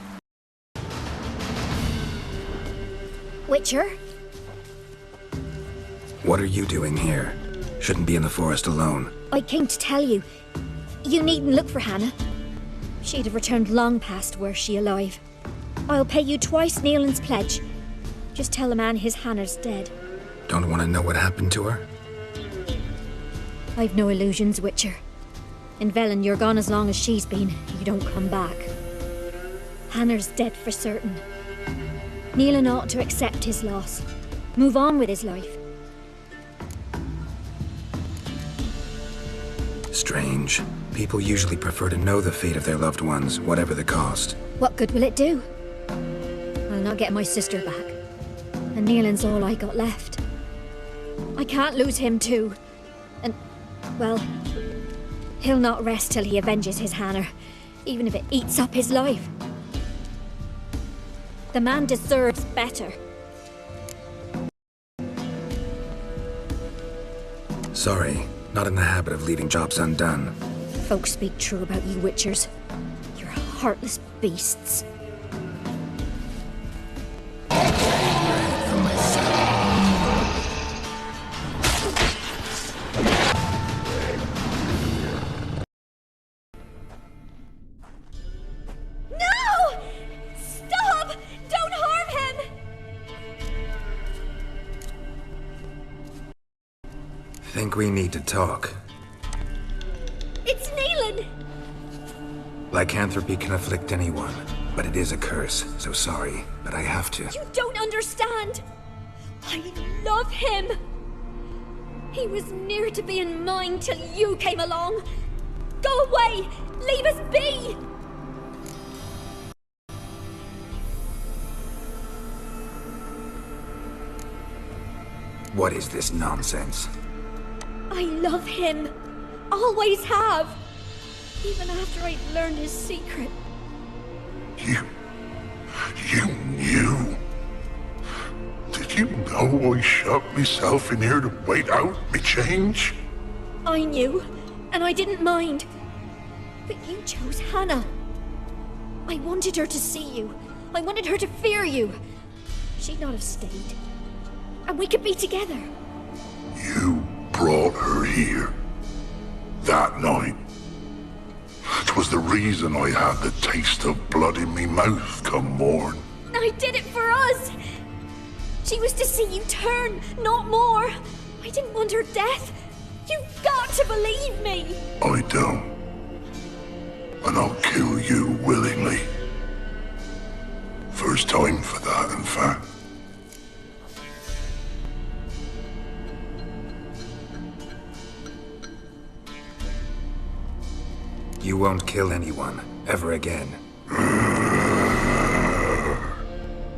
[SPEAKER 13] Witcher?
[SPEAKER 3] What are you doing here? Shouldn't be in the forest alone.
[SPEAKER 13] I came to tell you. You needn't look for Hannah. She'd have returned long past were she alive. I'll pay you twice Neelan's pledge. Just tell the man his Hannah's dead.
[SPEAKER 3] Don't want to know what happened to her?
[SPEAKER 13] I've no illusions, Witcher. In Velen, you're gone as long as she's been. You don't come back. Hannah's dead for certain. Neelan ought to accept his loss. Move on with his life.
[SPEAKER 3] Strange. People usually prefer to know the fate of their loved ones, whatever the cost.
[SPEAKER 13] What good will it do? I'll not get my sister back. And Neelan's all I got left. I can't lose him too. And, well, he'll not rest till he avenges his Hannah, even if it eats up his life. The man deserves better.
[SPEAKER 3] Sorry, not in the habit of leaving jobs undone.
[SPEAKER 13] Folks speak true about you Witchers. You're heartless beasts.
[SPEAKER 3] Think we need to talk.
[SPEAKER 13] It's Neelan!
[SPEAKER 3] Lycanthropy can afflict anyone, but it is a curse, so sorry, but I have to.
[SPEAKER 13] You don't understand! I love him! He was near to being mine till you came along! Go away! Leave us be!
[SPEAKER 3] What is this nonsense?
[SPEAKER 13] I love him. Always have. Even after I'd learned his secret.
[SPEAKER 14] You knew? Did you know I shut myself in here to wait out me change?
[SPEAKER 13] I knew, and I didn't mind. But you chose Hannah. I wanted her to see you. I wanted her to fear you. She'd not have stayed. And we could be together.
[SPEAKER 14] You brought her here. That night. It was the reason I had the taste of blood in me mouth come morn.
[SPEAKER 13] I did it for us! She was to see you turn, not more. I didn't want her death. You've got to believe me!
[SPEAKER 14] I don't. And I'll kill you willingly. First time for that, in fact.
[SPEAKER 3] You won't kill anyone, ever again.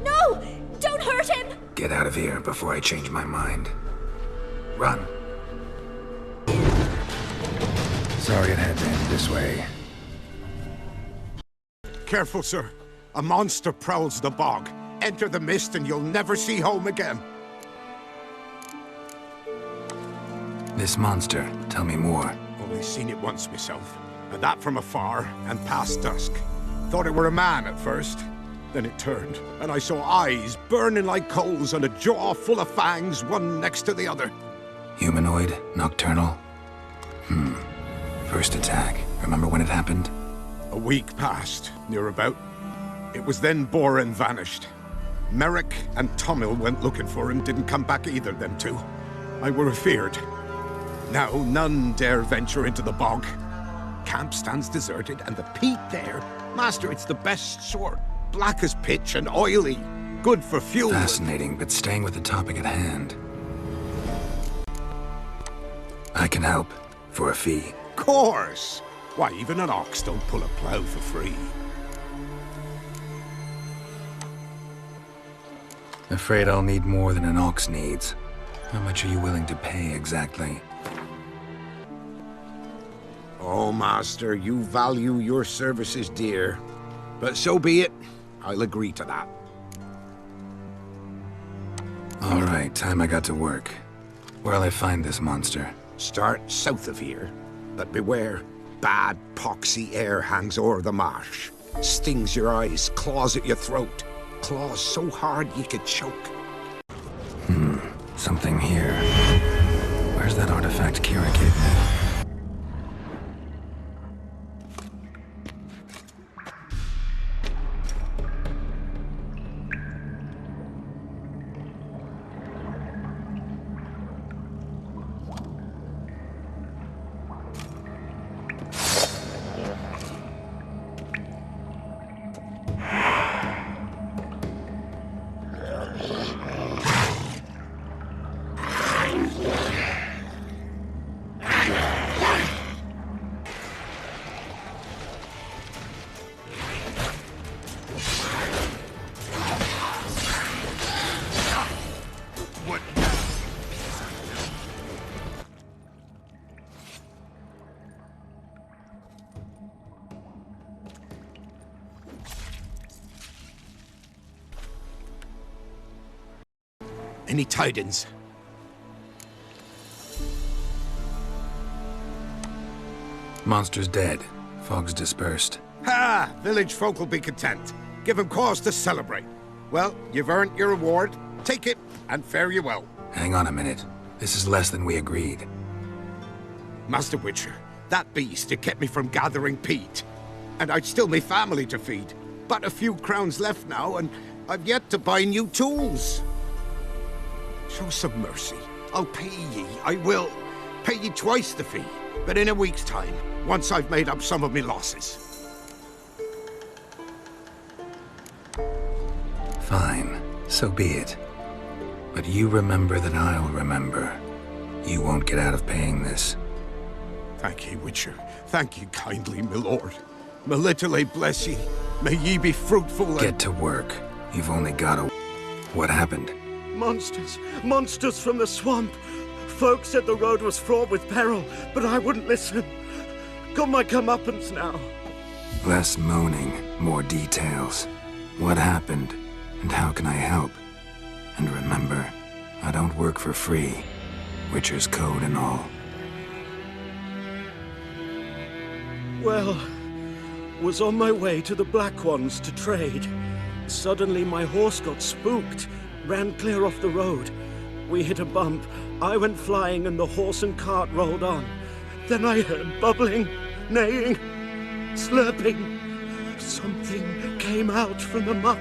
[SPEAKER 13] No! Don't hurt him!
[SPEAKER 3] Get out of here before I change my mind. Run. Sorry it had to end this way.
[SPEAKER 9] Careful, sir. A monster prowls the bog. Enter the mist and you'll never see home again.
[SPEAKER 3] This monster, tell me more.
[SPEAKER 9] Only seen it once myself. And that from afar, and past dusk. Thought it were a man at first. Then it turned, and I saw eyes burning like coals and a jaw full of fangs, one next to the other.
[SPEAKER 3] Humanoid? Nocturnal? First attack. Remember when it happened?
[SPEAKER 9] A week passed, near about. It was then Boren vanished. Merrick and Tomil went looking for him, didn't come back either, them two. I were afeard. Now none dare venture into the bog. Camp stands deserted, and the peat there, master, it's the best sort. Black as pitch and oily. Good for fuel.
[SPEAKER 3] Fascinating, but staying with the topic at hand. I can help. For a fee.
[SPEAKER 9] Course! Why, even an ox don't pull a plough for free.
[SPEAKER 3] Afraid I'll need more than an ox needs. How much are you willing to pay, exactly?
[SPEAKER 9] Oh, master, you value your services dear. But so be it. I'll agree to that.
[SPEAKER 3] All right, time I got to work. Where'll I find this monster?
[SPEAKER 9] Start south of here. But beware, bad poxy air hangs o'er the marsh. Stings your eyes, claws at your throat. Claws so hard you could choke.
[SPEAKER 3] Something here. Where's the That artifact Kira gave me.
[SPEAKER 9] Any tidings?
[SPEAKER 3] Monster's dead. Fog's dispersed.
[SPEAKER 9] Ha! Village folk will be content. Give them cause to celebrate. Well, you've earned your reward. Take it, and fare you well.
[SPEAKER 3] Hang on a minute. This is less than we agreed.
[SPEAKER 9] Master Witcher, that beast, it kept me from gathering peat. And I'd still me family to feed. But a few crowns left now, and I've yet to buy new tools. Show some mercy. I'll pay ye. I will. Pay ye twice the fee. But in a week's time, once I've made up some of me losses.
[SPEAKER 3] Fine. So be it. But you remember that I'll remember. You won't get out of paying this.
[SPEAKER 9] Thank ye, Witcher. Thank ye kindly, my lord. Melitele bless ye. May ye be fruitful and...
[SPEAKER 3] Get to work. You've only got a... What happened?
[SPEAKER 2] Monsters! Monsters from the swamp! Folk said the road was fraught with peril, but I wouldn't listen. Got my comeuppance now.
[SPEAKER 3] Less moaning, more details. What happened, and how can I help? And remember, I don't work for free. Witcher's code and all.
[SPEAKER 2] Well, was on my way to the Black Ones to trade. Suddenly my horse got spooked, ran clear off the road. We hit a bump, I went flying and the horse and cart rolled on. Then I heard bubbling, neighing, slurping. Something came out from the muck,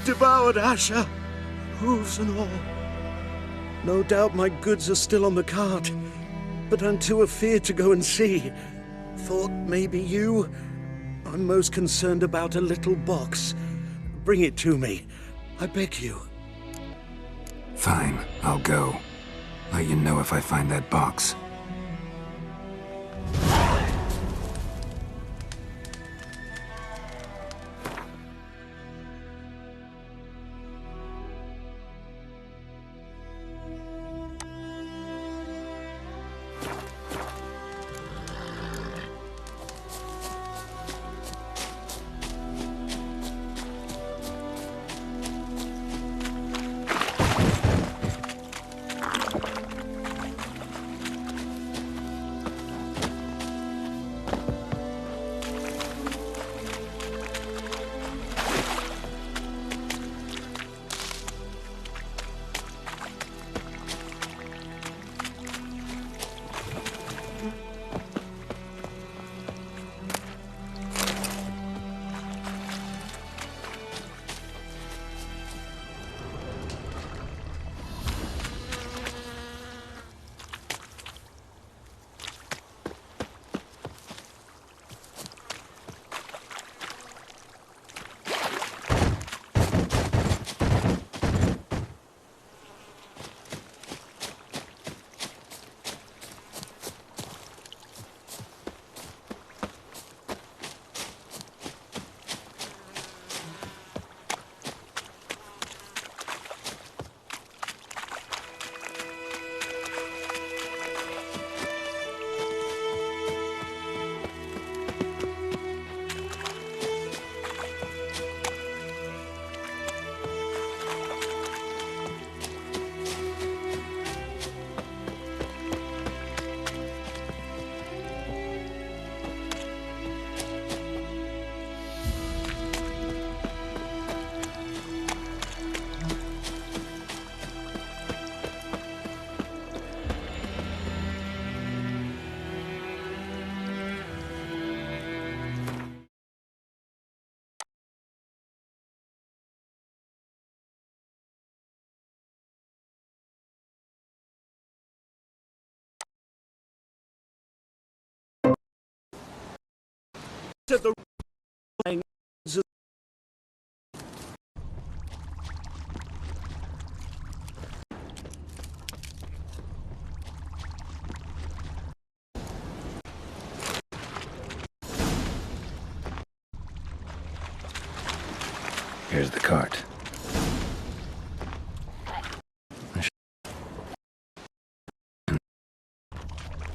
[SPEAKER 2] devoured Asher, hooves and all. No doubt my goods are still on the cart, but I'm too afeard to go and see. Thought maybe you... I'm most concerned about a little box. Bring it to me, I beg you.
[SPEAKER 3] Fine, I'll go. Let you know if I find that box.
[SPEAKER 12] at the
[SPEAKER 3] Here's the cart.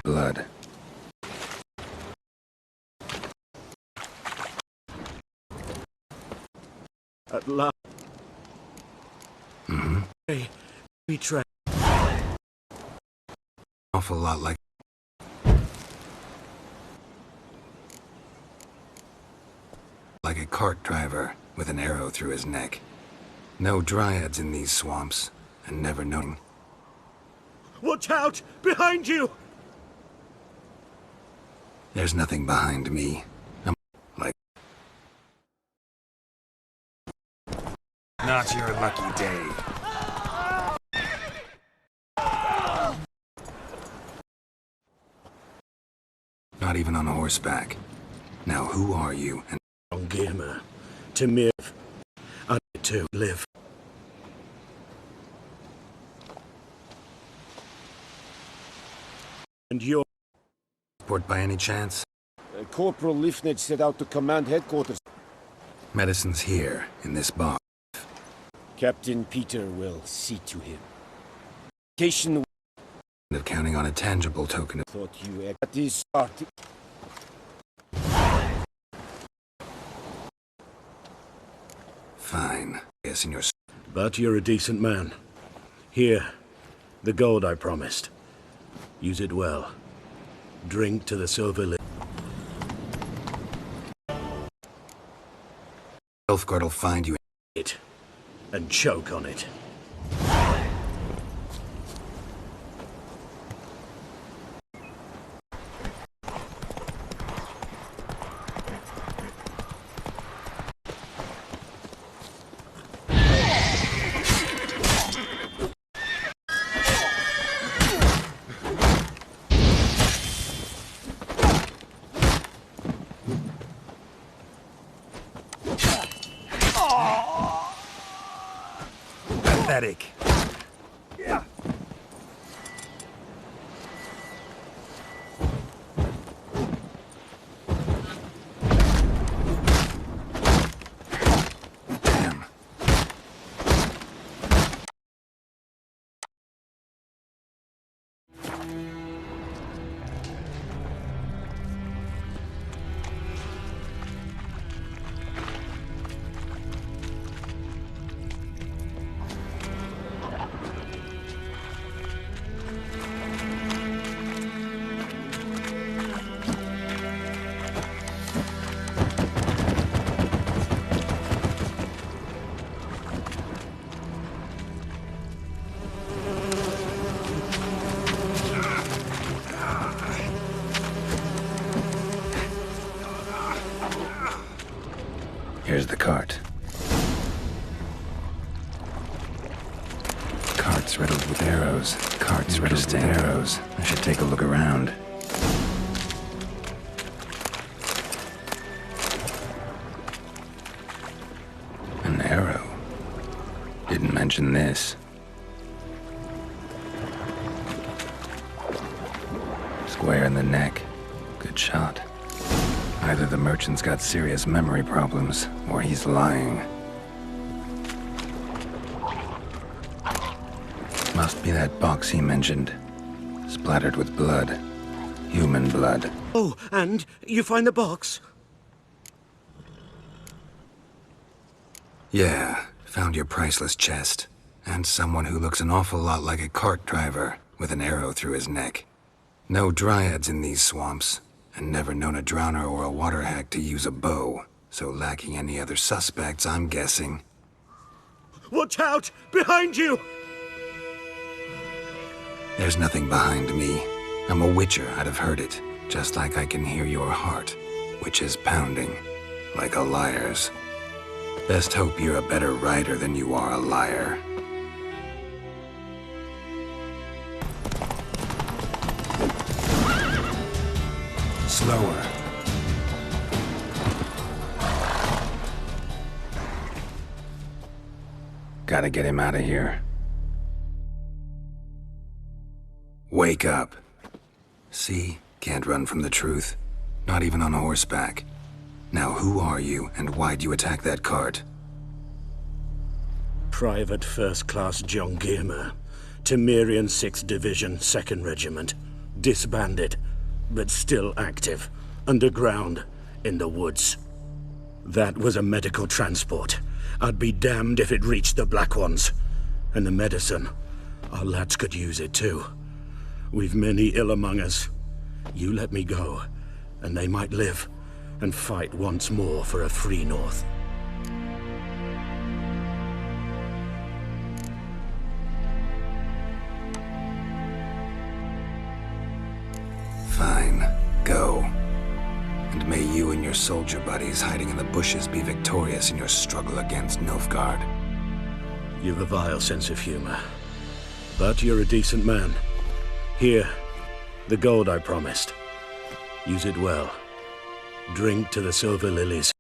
[SPEAKER 3] Blood.
[SPEAKER 12] At last.
[SPEAKER 3] Mm-hmm.
[SPEAKER 12] We try.
[SPEAKER 3] Awful lot like a cart driver with an arrow through his neck. No dryads in these swamps, and never known.
[SPEAKER 12] Watch out! Behind you!
[SPEAKER 3] There's nothing behind me. I'm like...
[SPEAKER 1] Not your lucky day.
[SPEAKER 3] Not even on horseback. Now who are you and...
[SPEAKER 12] Gamer. To live. I need to live. And you're...
[SPEAKER 3] Port by any chance?
[SPEAKER 15] Corporal Lifnich set out to command headquarters.
[SPEAKER 3] Medicine's here, in this box.
[SPEAKER 15] Captain Peter will see to him. Cation...
[SPEAKER 3] Of counting on a tangible token of...
[SPEAKER 15] Thought you at this start...
[SPEAKER 3] Fine. Yes, in your...
[SPEAKER 12] But you're a decent man. Here, the gold I promised. Use it well. Drink to the silver lip.
[SPEAKER 3] Elfguard'll find you...
[SPEAKER 12] It. And choke on it.
[SPEAKER 1] Pathetic. Yeah.
[SPEAKER 3] Damn. Here's the cart. Cart's riddled with arrows. Cart's riddled with arrows. I should take a look around. An arrow. Didn't mention this. Square in the neck. Good shot. Either the merchant's got serious memory problems, or he's lying. Must be that box he mentioned. Splattered with blood. Human blood.
[SPEAKER 12] Oh, and you find the box?
[SPEAKER 3] Yeah, found your priceless chest. And someone who looks an awful lot like a cart driver, with an arrow through his neck. No dryads in these swamps. And never known a drowner or a water hack to use a bow, so lacking any other suspects, I'm guessing.
[SPEAKER 12] Watch out! Behind you!
[SPEAKER 3] There's nothing behind me. I'm a witcher, I'd have heard it, just like I can hear your heart, which is pounding, like a liar's. Best hope you're a better rider than you are a liar. Slower. Gotta get him out of here. Wake up. See? Can't run from the truth. Not even on horseback. Now who are you, and why'd you attack that cart?
[SPEAKER 12] Private First Class John Giermer, Temerian 6th Division, 2nd Regiment. Disbanded, but still active. Underground, in the woods. That was a medical transport. I'd be damned if it reached the Black Ones. And the medicine, our lads could use it too. We've many ill among us. You let me go, and they might live, and fight once more for a free North.
[SPEAKER 3] Fine. Go. And may you and your soldier buddies hiding in the bushes be victorious in your struggle against Nilfgaard.
[SPEAKER 12] You've a vile sense of humor. But you're a decent man. Here, the gold I promised. Use it well. Drink to the silver lilies.